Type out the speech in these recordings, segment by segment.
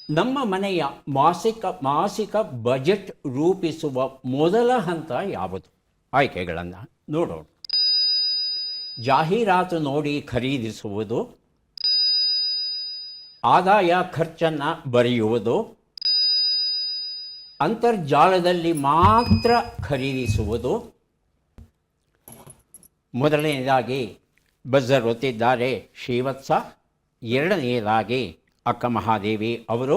ನಮ್ಮ ಮನೆಯ ಮಾಸಿಕ ಬಜೆಟ್ ರೂಪಿಸುವ ಮೊದಲ ಹಂತ ಯಾವುದು? ಆಯ್ಕೆಗಳನ್ನು ನೋಡೋಣ. ಜಾಹೀರಾತು ನೋಡಿ ಖರೀದಿಸುವುದು, ಆದಾಯ ಖರ್ಚನ್ನು ಬರೆಯುವುದು, ಅಂತರ್ಜಾಲದಲ್ಲಿ ಮಾತ್ರ ಖರೀದಿಸುವುದು. ಮೊದಲನೆಯದಾಗಿ ಬಜರ್ ಒತ್ತಿದ್ದಾರೆ ಶ್ರೀವತ್ಸ, ಎರಡನೆಯದಾಗಿ ಅಕ್ಕ ಮಹಾದೇವಿ ಅವರು.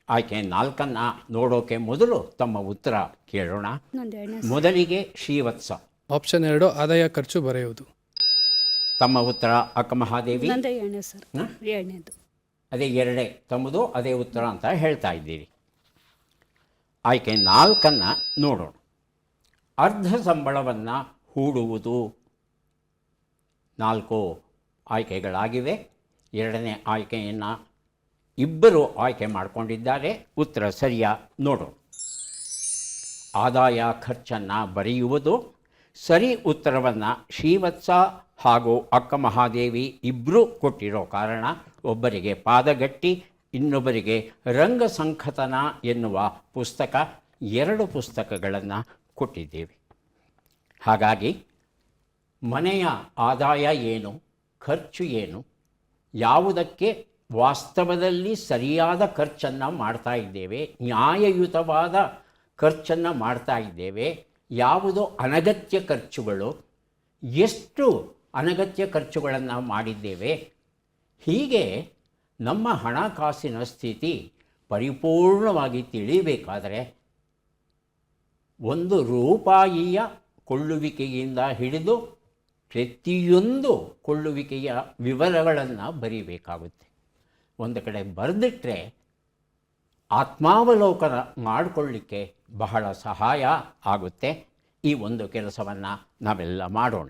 ಆಯ್ಕೆ 4 ನೋಡೋಕೆ ಮೊದಲು ತಮ್ಮ ಉತ್ತರ ಕೇಳೋಣ. ಮೊದಲಿಗೆ ಶ್ರೀವತ್ಸ. ಆಪ್ಷನ್ 2 ಆದಾಯ ಖರ್ಚು ಬರೆಯುವುದು. ತಮ್ಮ ಉತ್ತರ ಅಕ್ಕ ಮಹಾದೇವಿ. ಅದೇ ಎರಡೇ ತಮ್ಮದು, ಅದೇ ಉತ್ತರ ಅಂತ ಹೇಳ್ತಾ ಇದ್ದೀರಿ. ಆಯ್ಕೆ 4 ನೋಡೋಣ. ಅರ್ಧ ಸಂಬಳವನ್ನು ಹೂಡುವುದು. 4 ಆಯ್ಕೆಗಳಾಗಿವೆ. ಎರಡನೇ ಆಯ್ಕೆಯನ್ನು ಇಬ್ಬರು ಆಯ್ಕೆ ಮಾಡಿಕೊಂಡಿದ್ದಾರೆ. ಉತ್ತರ ಸರಿಯಾ ನೋಡೋಣ. ಆದಾಯ ಖರ್ಚನ್ನು ಬರೆಯುವುದು. ಸರಿ ಉತ್ತರವನ್ನು ಶ್ರೀವತ್ಸ ಹಾಗೂ ಅಕ್ಕ ಮಹಾದೇವಿ ಇಬ್ಬರೂ ಕೊಟ್ಟಿರೋ ಕಾರಣ ಒಬ್ಬರಿಗೆ ಪಾದಗಟ್ಟಿ, ಇನ್ನೊಬ್ಬರಿಗೆ ರಂಗಸಂಕಥನ ಎನ್ನುವ ಪುಸ್ತಕ, 2 ಪುಸ್ತಕಗಳನ್ನು ಕೊಟ್ಟಿದ್ದೇವೆ. ಹಾಗಾಗಿ ಮನೆಯ ಆದಾಯ ಏನು, ಖರ್ಚು ಏನು, ಯಾವುದಕ್ಕೆ ವಾಸ್ತವದಲ್ಲಿ ಸರಿಯಾದ ಖರ್ಚನ್ನು ಮಾಡ್ತಾ ಇದ್ದೇವೆ, ನ್ಯಾಯಯುತವಾದ ಖರ್ಚನ್ನು ಮಾಡ್ತಾ ಇದ್ದೇವೆ, ಯಾವುದು ಅನಗತ್ಯ ಖರ್ಚುಗಳು, ಎಷ್ಟು ಅನಗತ್ಯ ಖರ್ಚುಗಳನ್ನು ಮಾಡಿದ್ದೇವೆ, ಹೀಗೆ ನಮ್ಮ ಹಣಕಾಸಿನ ಸ್ಥಿತಿ ಪರಿಪೂರ್ಣವಾಗಿ ತಿಳಿಯಬೇಕಾದರೆ 1 ರೂಪಾಯಿಯ ಕೊಳ್ಳುವಿಕೆಯಿಂದ ಹಿಡಿದು ಪ್ರತಿಯೊಂದು ಕೊಳ್ಳುವಿಕೆಯ ವಿವರಗಳನ್ನು ಬರೀಬೇಕಾಗುತ್ತೆ. ಒಂದು ಕಡೆ ಬರೆದಿಟ್ಟರೆ ಆತ್ಮಾವಲೋಕನ ಮಾಡಿಕೊಳ್ಳಿಕ್ಕೆ ಬಹಳ ಸಹಾಯ ಆಗುತ್ತೆ. ಈ ಒಂದು ಕೆಲಸವನ್ನು ನಾವೆಲ್ಲ ಮಾಡೋಣ.